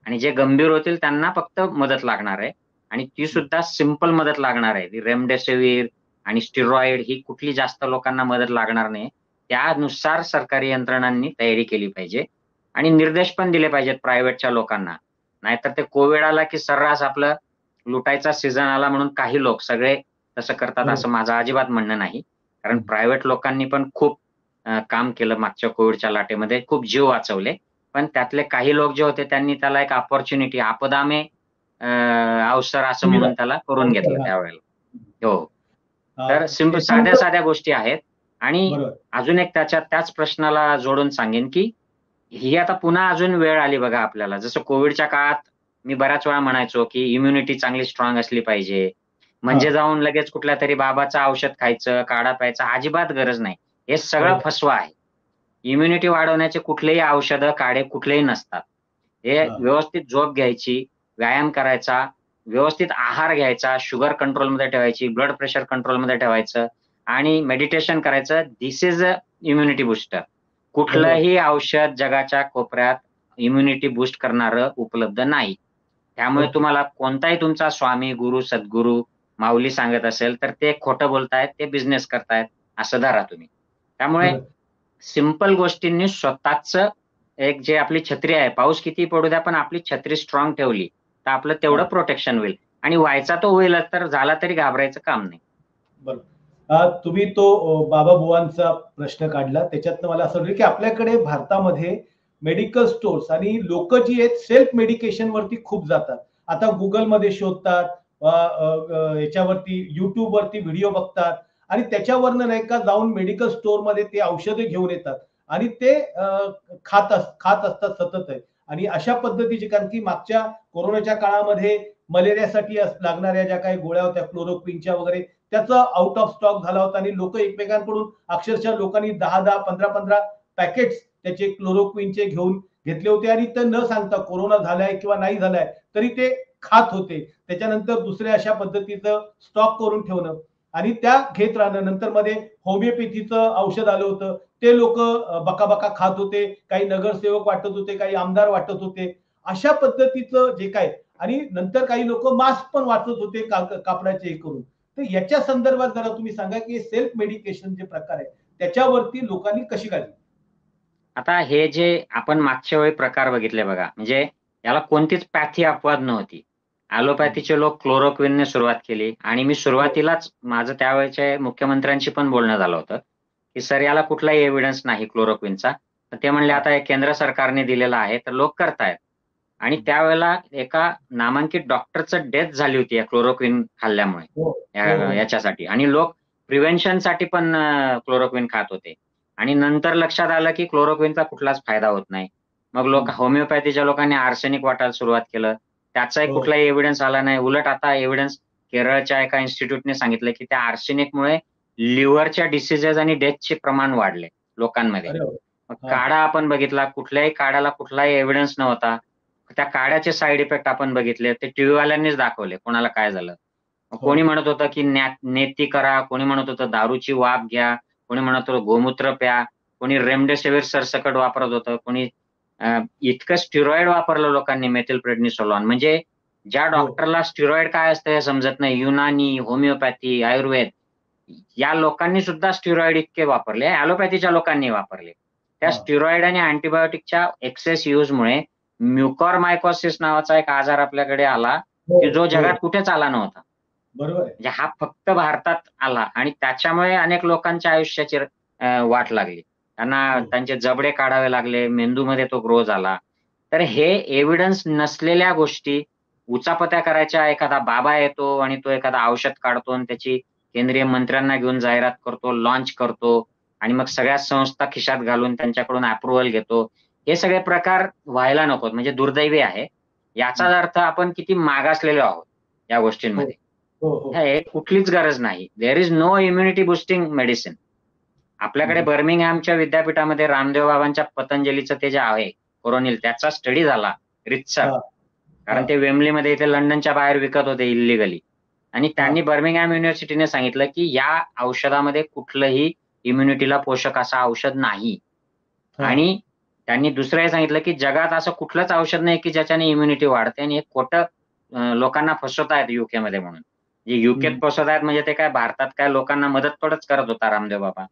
S2: आणि जे गंभीर होतील त्यांना फक्त मदत लागणार आहे आणि ती सुद्धा सिंपल मदत लागणार आहे. रेमडेसिवीर आणि स्टिरॉइड ही कुठली जास्त लोकांना मदत लागणार नाही. त्यानुसार सरकारी यंत्रणांनी तयारी केली पाहिजे आणि निर्देश पण दिले पाहिजेत प्रायव्हेटच्या लोकांना. नाहीतर ते कोविड आला की सर्रास आपलं लुटायचा सीझन आला म्हणून काही लोक सगळे तसं करतात असं माझं अजिबात म्हणणं नाही. कारण प्रायव्हेट लोकांनी पण खूप काम केलं मागच्या कोविडच्या लाटेमध्ये, खूप जीव वाचवले. पण त्यातले काही लोक जे होते त्यांनी त्याला एक अपॉर्च्युनिटी आपदा में अवसर असं म्हणून त्याला करून घेतलं त्यावेळेला. हो. तर साध्या-साध्या गोष्टी आहेत आणि अजून एक त्याच प्रश्नाला जोडून सांगेन, की ही आता पुन्हा अजून वेळ आली बघा आपल्याला. जसं कोविडच्या काळात मी बऱ्याच वेळा म्हणायचो, की इम्युनिटी चांगली स्ट्रॉंग असली पाहिजे. म्हणजे जाऊन लगेच कुठल्यातरी बाबाचं औषध खायचं, काढा प्यायचा अजिबात गरज नाही. हे सगळं फसवं आहे. इम्युनिटी वाढवण्याचे कुठलेही औषधं, काढे कुठलेही नसतात. हे व्यवस्थित झोप घ्यायची, व्यायाम करायचा, व्यवस्थित आहार घ्यायचा, शुगर कंट्रोलमध्ये ठेवायची, ब्लड प्रेशर कंट्रोलमध्ये ठेवायचं आणि मेडिटेशन करायचं. This is a immunity booster. कुठलंही औषध जगाच्या कोपऱ्यात इम्युनिटी बूस्ट करणारं उपलब्ध नाही. त्यामुळे तुम्हाला कोणताही तुमचा स्वामी, गुरु, सद्गुरू, माऊली सांगत असेल तर ते खोटं बोलतायत, ते बिझनेस करतायत असं धरा तुम्ही. त्यामुळे सिंपल गोष्टींनी स्वतःच एक जे आपली छत्री आहे, पाऊस कितीही पडू द्या पण आपली छत्री स्ट्रॉंग ठेवली, तर आपलं तेवढं प्रोटेक्शन होईल आणि व्हायचा तो होईलच तर झाला तरी घाबरायचं काम नाही.
S1: तुम्ही तो बाबा बुवांचा प्रश्न काढला त्याच्यातनं मला असं वाटलं की आपल्याकडे भारतामध्ये मेडिकल स्टोर्स आणि लोक जी आहेत सेल्फ मेडिकेशन वरती खूप जातात. आता गुगल मध्ये शोधतात, याच्यावरती युट्यूब वरती व्हिडिओ बघतात आणि त्याच्यावरनं नाही का जाऊन मेडिकल स्टोअर मध्ये ते औषधे घेऊन येतात आणि ते खात असतात सतत आहे. आणि अशा पद्धतीची कारण की मागच्या कोरोनाच्या काळामध्ये मलेरियासाठी लागणाऱ्या ज्या काही गोळ्या होत्या क्लोरोक्विनच्या वगैरे त्याचा आउट ऑफ स्टॉक झाला होता आणि लोक एकमेकांकडून अक्षरशः लोकांनी 10-10, 15-15 पॅकेट्स त्याचे क्लोरोक्विनचे घेतले होते आणि ते न सांगता कोरोना झालाय किंवा नाही झालाय तरी ते खात होते. त्याच्यानंतर दुसऱ्या अशा पद्धतीचं स्टॉक करून ठेवणं आणि त्या घेत राहणं. नंतर मध्ये होमिओपॅथीचं औषध आलं होतं ते लोक बका खात होते. काही नगरसेवक वाटत होते, काही आमदार वाटत होते. अशा पद्धतीचं जे काय आणि नंतर काही लोक मास्क पण वाटत होते कापडाचे हे करून. तर याच्या संदर्भात जरा तुम्ही सांगा की सेल्फ मेडिकेशन जे प्रकार आहे त्याच्यावरती लोकांनी कशी काळजी.
S2: आता हे जे आपण मागच्या वेळी प्रकार बघितले बघा, म्हणजे याला कोणतीच पॅथी अपवाद नव्हती ॲलोपॅथीचे लोक क्लोरोक्विनने सुरुवात केली आणि मी सुरुवातीलाच माझं त्यावेळेच्या मुख्यमंत्र्यांशी पण बोलणं झालं होतं की सर याला कुठलाही एव्हिडन्स नाही क्लोरोक्विनचा. तर ते म्हणले आता हे केंद्र सरकारने दिलेलं आहे तर लोक करतायत. आणि त्यावेळेला एका नामांकित डॉक्टरचं डेथ झाली होती या क्लोरोक्विन खाल्ल्यामुळे
S1: हो हो हो
S2: याच्यासाठी. आणि लोक प्रिव्हेन्शनसाठी पण क्लोरोक्विन खात होते. आणि नंतर लक्षात आलं की क्लोरोक्विनचा कुठलाच फायदा होत नाही. मग लोक होमिओपॅथीच्या लोकांनी आर्सेनिक वाटायला सुरुवात केलं. त्याचाही
S1: हो.
S2: कुठलाही एव्हिडन्स आला नाही. उलट आता एव्हिडन्स केरळच्या एका इन्स्टिट्यूटने सांगितलं की त्या आर्सेनिकमुळे लिव्हरच्या डिसिजेस आणि डेथचे प्रमाण वाढले लोकांमध्ये.
S1: अरे वा.
S2: मग
S1: हा.
S2: काढा आपण बघितला, कुठल्याही काढ्याला कुठलाही एव्हिडन्स नव्हता. त्या काढ्याचे साईड इफेक्ट आपण बघितले, ते टीव्हीवाल्यांनीच दाखवले कोणाला काय झालं. मग
S1: हो.
S2: कोणी म्हणत होतं की नेती करा, कोणी म्हणत होतं दारूची वाफ घ्या, कोणी म्हणत होतं गोमूत्र प्या, कोणी रेमडेसिवीर सरसकट वापरत होतं, कोणी इतकं स्टिरॉइड वापरलं लोकांनी मेथिलप्रेडनिसोलॉन. म्हणजे ज्या
S1: हो.
S2: डॉक्टरला स्टिरॉइड काय असतं हे समजत नाही, युनानी, होमिओपॅथी, आयुर्वेद या लोकांनी सुद्धा स्टिरॉइड इतके वापरले, ॲलोपॅथीच्या लोकांनी वापरले. त्या
S1: हा.
S2: स्टिरॉइड आणि अँटिबायोटिकच्या एक्सेस युजमुळे म्युकॉरमायकोसिस नावाचा एक आजार आपल्याकडे आला
S1: हो
S2: की जो
S1: हो
S2: जगात कुठेच आला नव्हता.
S1: बरोबर आहे.
S2: म्हणजे हा फक्त भारतात आला आणि त्याच्यामुळे अनेक लोकांच्या आयुष्याची वाट लागली. त्यांना
S1: हो.
S2: त्यांचे जबडे काढावे लागले, मेंदूमध्ये तो ग्रो झाला. तर हे एव्हिडन्स नसलेल्या गोष्टी उचापत्या करायच्या. एखादा बाबा येतो आणि तो एखादा औषध काढतो आणि त्याची केंद्रीय मंत्र्यांना घेऊन जाहिरात करतो, लॉन्च करतो आणि मग सगळ्या संस्था खिशात घालून त्यांच्याकडून अप्रूव्हल घेतो. हे सगळे प्रकार व्हायला नकोत. म्हणजे दुर्दैवी आहे. याचाच अर्थ आपण किती मागासलेलो आहोत या
S1: हो
S2: गोष्टींमध्ये.
S1: हो हो.
S2: हे कुठलीच गरज नाही. There is no immunity boosting medicine. आपल्याकडे बर्मिंगहॅमच्या विद्यापीठामध्ये रामदेव बाबांच्या पतंजलीचं ते जे आहे कोरोनिल त्याचा स्टडी झाला रितसर.
S1: हा.
S2: कारण ते वेम्बलीमध्ये इथे लंडनच्या बाहेर विकत होते इल्लिगली. आणि त्यांनी बर्मिंगहॅम युनिव्हर्सिटीने सांगितलं की या औषधामध्ये कुठलंही इम्युनिटीला पोषक असं औषध नाही.
S1: हा.
S2: आणि त्यांनी दुसरं हे सांगितलं की जगात असं कुठलंच औषध नाही की ज्याच्याने इम्युनिटी वाढते आणि हे खोटं लोकांना फसवतायत युकेमध्ये म्हणून. जे युकेत फसवतायत म्हणजे ते काय भारतात काय लोकांना मदत थोडंच करत होता रामदेव बाबा.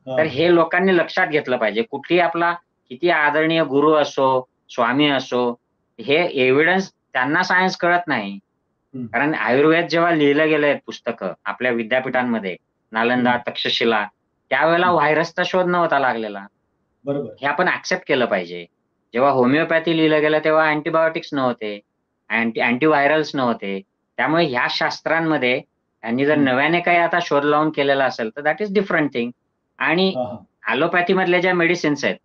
S2: तर हे लोकांनी लक्षात घेतलं पाहिजे. कुठलीही आपला किती आदरणीय गुरु असो, स्वामी असो, हे एव्हिडन्स त्यांना सायन्स कळत नाही. कारण आयुर्वेद जेव्हा लिहिलं गेलंय पुस्तकं आपल्या विद्यापीठांमध्ये, नालंदा, तक्षशिला, त्यावेळेला व्हायरसचा शोध नव्हता लागलेला.
S1: बरोबर.
S2: हे आपण ॲक्सेप्ट केलं पाहिजे. जेव्हा होमिओपॅथी लिहिलं गेलं तेव्हा अँटिबायोटिक्स नव्हते, अँटिव्हायरल्स नव्हते. त्यामुळे ह्या शास्त्रांमध्ये त्यांनी जर नव्याने काही आता शोध लावून केलेला असेल तर दॅट इज डिफरंट थिंग. आणि ॲलोपॅथीमधल्या ज्या मेडिसिन्स आहेत,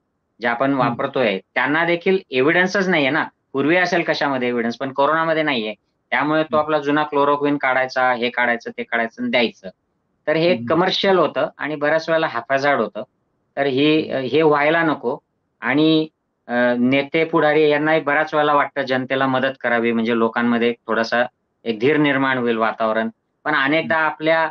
S2: ज्या आपण वापरतोय, त्यांना देखील एव्हिडन्सच नाहीये ना. पूर्वी असेल कशामध्ये एव्हिडन्स, पण कोरोनामध्ये नाहीये. त्यामुळे तो आपला जुना क्लोरोक्विन काढायचा, हे काढायचं, ते काढायचं आणि द्यायचं. तर हे कमर्शियल होतं आणि बऱ्याच वेळेला हॅफॅझार्ड होतं. तर हे व्हायला नको. आणि नेते पुढारी यांनाही बऱ्याच वेळेला वाटतं जनतेला मदत करावी म्हणजे लोकांमध्ये थोडासा एक धीर निर्माण होईल वातावरण. पण अनेकदा आपल्या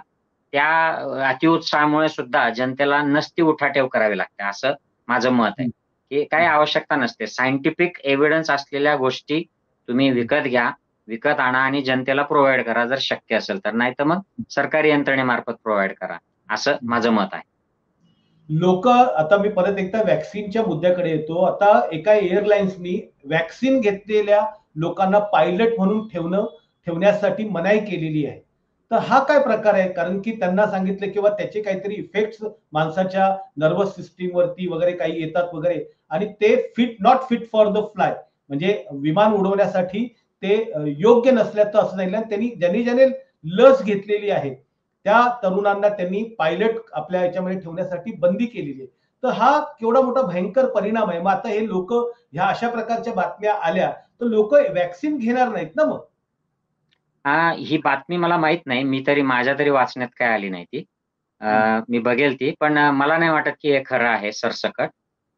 S2: त्या अतिउत्साहामुळे सुद्धा जनतेला नसती उठाठेव करावी लागते, असं माझं मत आहे. की काही आवश्यकता नसते. सायंटिफिक एव्हिडन्स असलेल्या गोष्टी तुम्ही विकत घ्या, विकत आणा आणि जनतेला प्रोव्हाईड करा जर शक्य असेल तर. नाहीतर मग सरकारी यंत्रणेमार्फत प्रोव्हाईड करा, असं माझं मत आहे.
S1: लोक आता मी परत एकदा व्हॅक्सिनच्या मुद्द्याकडे येतो. आता एका एअरलाइन्सनी व्हॅक्सिन घेतलेल्या लोकांना पायलट म्हणून ठेवण्यासाठी मनाई केलेली आहे. तर हा काय प्रकार आहे? कारण की त्यांना सांगितलं किंवा त्याचे काहीतरी इफेक्ट्स माणसाच्या नर्वस सिस्टीम वरती वगैरे काही येतात वगैरे आणि ते not fit for the fly म्हणजे विमान उडवण्यासाठी ते योग्य नसल्याचं असं नाही. त्यांनी ज्याने लस घेतलेली आहे त्या तरुणांना त्यांनी पायलट आपल्या याच्यामध्ये ठेवण्यासाठी बंदी केलेली आहे. तर हा केवढा मोठा भयंकर परिणाम आहे. मग आता हे लोक ह्या अशा प्रकारच्या बातम्या आल्या तर लोक व्हॅक्सिन घेणार नाहीत ना मग.
S2: ही बातमी मला माहित नाही. मी तरी माझ्या तरी वाचण्यात काय आली नाही ती. मी बघेल ती. पण मला नाही वाटत की हे खरं आहे सरसकट.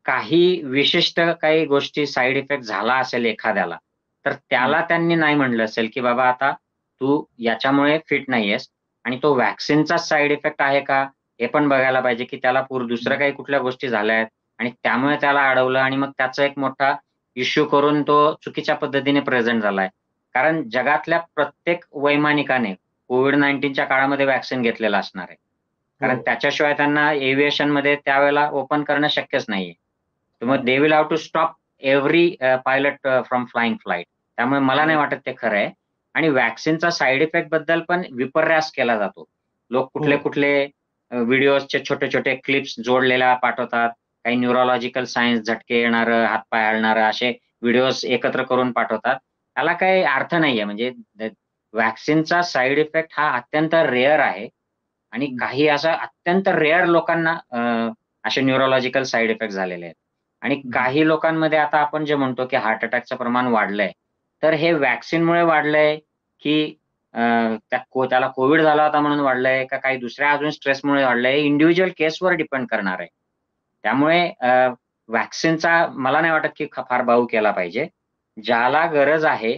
S2: काही विशिष्ट काही गोष्टी साइड इफेक्ट झाला असेल एखाद्याला, तर त्याला त्यांनी नाही म्हणलं असेल की बाबा आता तू याच्यामुळे फिट नाहीयेस आणि तो व्हॅक्सिनचाच साइड इफेक्ट आहे का? हे पण बघायला पाहिजे की त्याला दुसऱ्या काही कुठल्या गोष्टी झाल्या आहेत आणि त्यामुळे त्याला अडवलं आणि मग त्याचा एक मोठा इश्यू करून तो चुकीच्या पद्धतीने प्रेझेंट झालाय. कारण जगातल्या प्रत्येक वैमानिकाने कोविड-19च्या काळामध्ये व्हॅक्सिन घेतलेलं असणार आहे. कारण त्याच्याशिवाय त्यांना एव्हिएशनमध्ये त्यावेळेला ओपन करणं शक्यच नाहीये. तर मग they will have to stop every pilot from flying flight. त्यामुळे मला नाही वाटत ते खरं आहे. आणि व्हॅक्सिनचा साईड इफेक्ट बद्दल पण विपर्यास केला जातो. लोक कुठले
S1: हो.
S2: कुठले व्हिडिओजचे छोटे छोटे क्लिप्स जोडलेल्या पाठवतात. काही न्यूरोलॉजिकल सायन्स, झटके येणारं, हातपाय हलणारं असे व्हिडिओज एकत्र करून पाठवतात. त्याला काही अर्थ नाहीये. म्हणजे व्हॅक्सिनचा साईड इफेक्ट हा अत्यंत रेअर आहे आणि काही असा अत्यंत रेअर लोकांना असे न्यूरोलॉजिकल साईड इफेक्ट झालेले आहेत. आणि काही लोकांमध्ये आता आपण जे म्हणतो की हार्ट अटॅकचं प्रमाण वाढलंय, तर हे व्हॅक्सिनमुळे वाढलंय की त्याला कोविड झाला होता म्हणून वाढलंय का काही दुसऱ्या अजून स्ट्रेसमुळे वाढलंय, इंडिव्हिज्युअल केसवर डिपेंड करणार आहे. त्यामुळे व्हॅक्सिनचा मला नाही वाटत की फार बाऊ केला पाहिजे. ज्याला गरज आहे,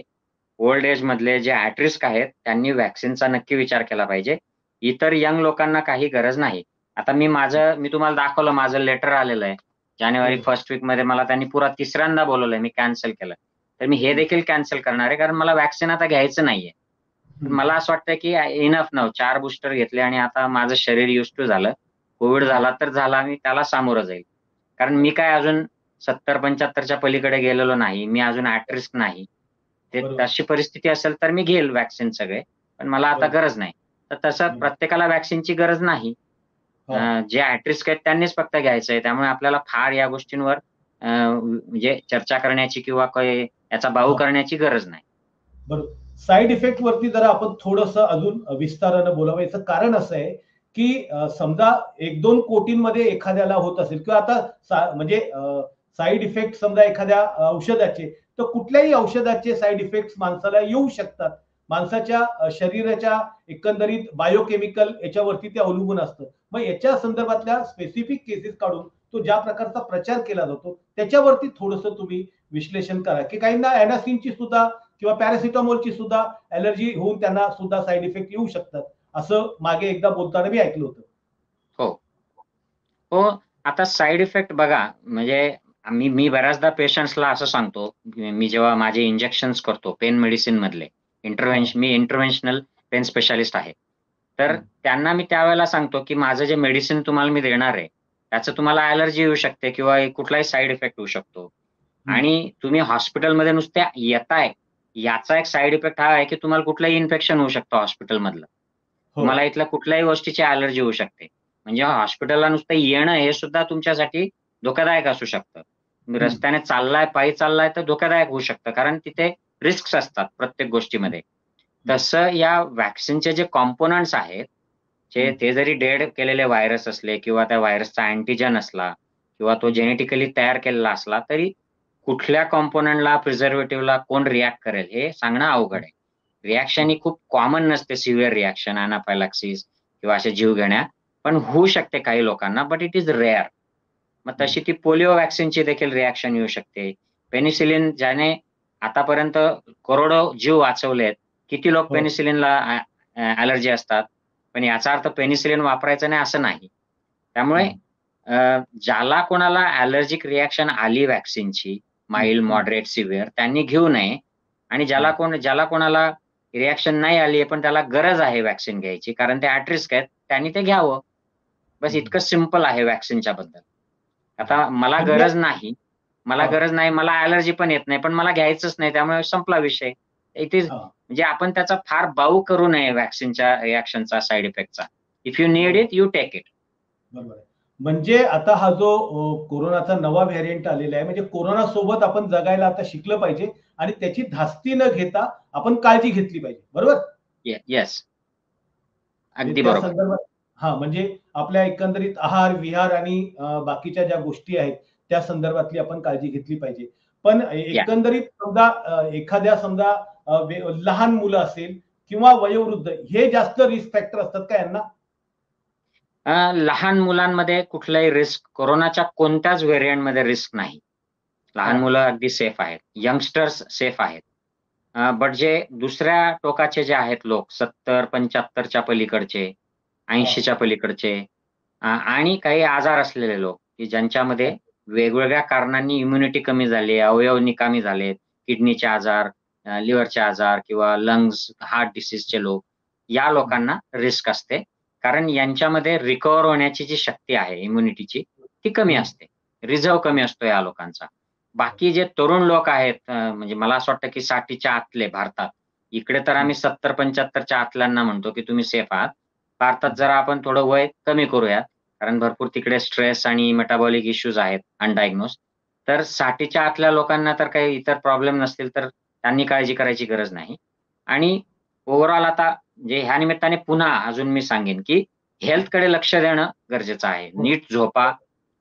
S2: ओल्ड एज मधले जे ॲट रिस्क आहेत, त्यांनी व्हॅक्सिनचा नक्की विचार केला पाहिजे. इतर यंग लोकांना काही गरज नाही. आता मी तुम्हाला दाखवलं, माझं लेटर आलेलं आहे. जानेवारी
S1: हो.
S2: फर्स्ट वीकमध्ये मला त्यांनी पुन्हा तिसऱ्यांदा बोलावलंय, मी कॅन्सल केलं. तर मी हे देखील कॅन्सल करणार आहे, कारण मला व्हॅक्सिन आता घ्यायचं नाहीये. मला असं वाटतं की इनफ नाऊ 4 बूस्टर घेतले आणि आता माझं शरीर युज्ड टू झालं. कोविड झाला तर झाला, मी त्याला सामोरं जाईल. कारण मी काय अजून 70-75च्या पलीकडे गेलेलो नाही. मी अजून ॲट रिस्क नाही. ते
S1: बरोबर.
S2: तशी परिस्थिती असेल तर मी घेईल व्हॅक्सिन सगळे. पण मला आता
S1: बरोबर.
S2: गरज नाही. तर तसं प्रत्येकाला व्हॅक्सिनची गरज नाही. जे ॲट रिस्क आहेत त्यांनीच फक्त घ्यायचंय. त्यामुळे आपल्याला फार या गोष्टींवर म्हणजे चर्चा करण्याची किंवा काही याचा बाऊ करण्याची गरज नाही.
S1: बरोबर. साइड इफेक्ट वरती जरा आपण थोडंसं अजून विस्तारानं बोलावं. याचं कारण असं आहे, की समजा 1-2 कोटींमध्ये एखाद्याला होत असेल किंवा आता म्हणजे साइड इफेक्ट समजा एखाद्या औषधाचे, तर कुठल्याही औषधाचे साइड इफेक्ट्स माणसाला येऊ शकतात. माणसाच्या शरीराच्या एकंदरीत बायोकेमिकल याच्यावरती ते अवलंबून असतं. मग याच्या संदर्भातल्या स्पेसिफिक केसेस काढून तो ज्या प्रकारचा प्रचार केला जातो, त्याच्यावरती थोडंसं तुम्ही विश्लेषण करा, की काहींना अॅनासिनची सुद्धा किंवा पॅरासिटामॉलची सुद्धा ॲलर्जी होऊन त्यांना सुद्धा साइड इफेक्ट येऊ शकतात. असं मागे एकदा बोलताना मी ऐकलं होतं.
S2: हो. हो, आता साइड इफेक्ट बघा, म्हणजे मी बऱ्याचदा पेशंट्सला असं सांगतो, मी जेव्हा माझे इंजेक्शन्स करतो पेन मेडिसिन मधले, मी इंटरव्हेन्शनल पेन स्पेशालिस्ट आहे. तर त्यांना मी त्यावेळेला सांगतो, की माझं जे मेडिसिन तुम्हाला मी देणार आहे, त्याचं तुम्हाला ॲलर्जी येऊ शकते किंवा कुठलाही साइड इफेक्ट होऊ शकतो. आणि तुम्ही हॉस्पिटलमध्ये नुसत्या येताय, याचा एक साइड इफेक्ट हा आहे, की तुम्हाला कुठलंही इन्फेक्शन होऊ शकतं हॉस्पिटलमधलं.
S1: हो.
S2: तुम्हाला इथल्या कुठल्याही गोष्टीची ॲलर्जी होऊ शकते. म्हणजे हॉस्पिटलला नुसतं येणं हे सुद्धा तुमच्यासाठी धोकादायक असू शकतं. तुम्ही रस्त्याने चाललाय, पायी चाललाय तर धोकादायक होऊ शकतं. कारण तिथे रिस्क्स असतात प्रत्येक गोष्टीमध्ये. तसं या व्हॅक्सिनचे जे कॉम्पोनंट्स आहेत, ते जरी डेड केलेले व्हायरस असले किंवा त्या व्हायरसचा अँटिजन असला किंवा तो जेनेटिकली तयार केलेला असला, तरी कुठल्या कॉम्पोनंटला, प्रिझर्व्हेटिव्हला कोण रिएक्ट करेल हे सांगणं अवघड आहे. रिएक्शन ही खूप कॉमन नसते, सिव्हिअर रिएक्शन, अनाफायलॅक्सिस किंवा असे जीवघेण्या. पण होऊ शकते काही लोकांना, बट इट इज रेअर. मग तशी ती पोलिओ व्हॅक्सिनची देखील रिएक्शन येऊ शकते. पेनिसिलिन ज्याने आतापर्यंत करोडो जीव वाचवलेत. किती लोक
S1: हो.
S2: पेनिसिलिनला ॲलर्जी असतात. पण याचा अर्थ पेनिसिलिन वापरायचं नाही असं नाही. त्यामुळे ज्याला कोणाला ॲलर्जिक रिएक्शन आली व्हॅक्सिनची, माइल्ड, मॉडरेट, सिव्हिअर, त्यांनी घेऊ नये. आणि ज्याला कोणाला रिएक्शन नाही आली पण त्याला गरज आहे व्हॅक्सिन घ्यायची कारण ते ॲट रिस्क आहेत, त्यांनी ते घ्यावं. बस इतकं सिंपल आहे व्हॅक्सिनच्या बद्दल. आता मला
S1: म्हणजे
S2: गरज नाही. मला ॲलर्जी पण येत नाही, पण मला घ्यायचंच नाही, त्यामुळे संपला विषय. इट इज म्हणजे आपण त्याचा फार बाऊ करू नये व्हॅक्सिनच्या रिएक्शनचा, साइड इफेक्टचा. If you need it, you take it.
S1: बरोबर आहे. म्हणजे आता हा जो कोरोनाचा नवा व्हेरियंट आलेला आहे, म्हणजे कोरोना सोबत आपण जगायला आता शिकलं पाहिजे आणि त्याची धास्ती न घेता आपण काळजी घेतली पाहिजे. बरोबर?
S2: येस.
S1: म्हणजे
S2: अगदी
S1: त्या
S2: बरोबर.
S1: संदर्भात म्हणजे आपल्या एकंदरीत आहार, विहार आणि बाकीच्या ज्या गोष्टी आहेत, त्या संदर्भातली आपण काळजी घेतली पाहिजे. पण
S2: या.
S1: एकंदरीत समजा एखाद्या समजा लहान मुलं असेल किंवा वयोवृद्ध हे जास्त रिस्क फॅक्टर असतात का यांना?
S2: लहान मुलांमध्ये कुठलाही रिस्क, कोरोनाच्या कोणत्याच व्हेरियंटमध्ये रिस्क नाही. लहान
S1: हां.
S2: मुलं अगदी सेफ आहेत. यंगस्टर्स सेफ आहेत. बट जे दुसऱ्या टोकाचे जे आहेत लोक 70-75च्या पलीकडचे, 80च्या पलीकडचे आणि काही आजार असलेले लोक, की ज्यांच्यामध्ये वेगवेगळ्या कारणांनी इम्युनिटी कमी झाली, अवयव निकामी झालेत, किडनीचे आजार, लिव्हरचे आजार किंवा लंग्स, हार्ट डिसीजचे लोक, या लोकांना रिस्क असते. कारण यांच्यामध्ये रिकव्हर होण्याची जी शक्ती आहे इम्युनिटीची, ती कमी असते. रिझर्व्ह कमी असतो या लोकांचा. बाकी जे तरुण लोक आहेत, म्हणजे मला असं वाटतं की 60च्या आतले भारतात, इकडे तर आम्ही 70-75च्या आतल्यांना म्हणतो की तुम्ही सेफ आहात. भारतात जरा आपण थोडं वय कमी करूयात, कारण भरपूर तिकडे स्ट्रेस आणि मेटाबॉलिक इश्यूज आहेत अनडायग्नोज. तर 60च्या आतल्या लोकांना तर काही इतर प्रॉब्लेम नसतील तर त्यांनी काळजी करायची गरज नाही. आणि ओव्हरऑल आता जे ह्या निमित्ताने पुन्हा अजून मी सांगेन की हेल्थकडे लक्ष देणं गरजेचं आहे. नीट झोपा,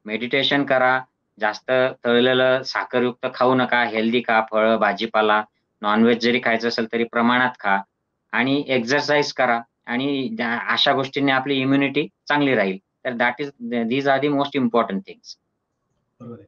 S2: मेडिटेशन करा, जास्त तळलेलं साखरयुक्त खाऊ नका, हेल्दी खा, फळं, भाजीपाला, नॉन-व्हेज जरी खायचं असेल तरी प्रमाणात खा आणि एक्सरसाइज करा आणि अशा गोष्टींनी आपली इम्युनिटी चांगली राहील. तर these are the most important things.
S1: बरोबर आहे.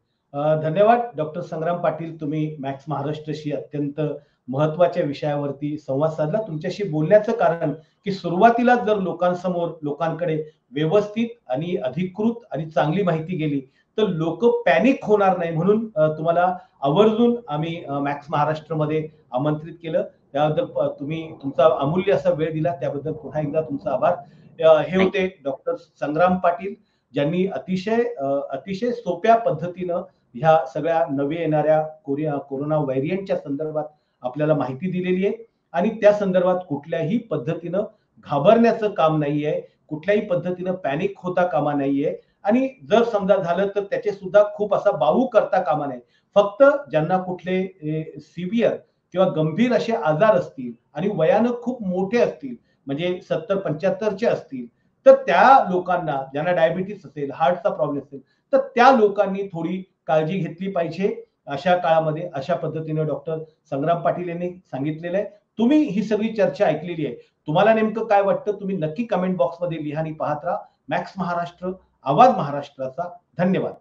S1: धन्यवाद डॉक्टर संग्राम पाटील, तुम्ही मॅक्स महाराष्ट्रशी अत्यंत महत्वाच्या विषयावरती संवाद साधला. तुमच्याशी बोलण्याचं कारण की सुरुवातीला जर लोकांकडे व्यवस्थित आणि अधिकृत आणि चांगली माहिती गेली तर लोक पॅनिक होणार नाही, म्हणून तुम्हाला आवर्जून आम्ही मॅक्स महाराष्ट्रमध्ये आमंत्रित केलं. त्याबद्दल तुम्ही तुमचा अमूल्य असा वेळ दिला, त्याबद्दल पुन्हा एकदा तुमचा आभार. हे होते डॉक्टर संग्राम पाटील, ज्यांनी अतिशय सोप्या पद्धतीनं ह्या सगळ्या नवे येणाऱ्या कोरोना व्हेरियंटच्या संदर्भात आपल्याला माहिती दिलेली आहे आणि त्या संदर्भात कुठल्याही पद्धतीनं घाबरण्याचं काम नाहीये, कुठल्याही पद्धतीनं पॅनिक होता कामा नाहीये आणि जर समजा झालं तर त्याचे सुद्धा खूप असा बाऊ करता कामा नये. फक्त ज्यांना कुठले सिव्हिअर किंवा गंभीर असे आजार असतील आणि वयानं खूप मोठे असतील, म्हणजे 70-75चे असतील, तर त्या लोकांना, ज्यांना डायबिटीस असेल, हार्टचा प्रॉब्लेम असेल, तर त्या लोकांनी थोडी काळजी घेतली पाहिजे. अशा काळामध्ये अशा पद्धतीने डॉक्टर संग्राम पाटील यांनी सांगितलेलं आहे. तुम्ही ही सगळी चर्चा ऐकलेली आहे. तुम्हाला नेमकं काय वाटतं तुम्ही नक्की कमेंट बॉक्समध्ये लिहा आणि पाहत राहा मॅक्स महाराष्ट्र, आवाज महाराष्ट्राचा. धन्यवाद.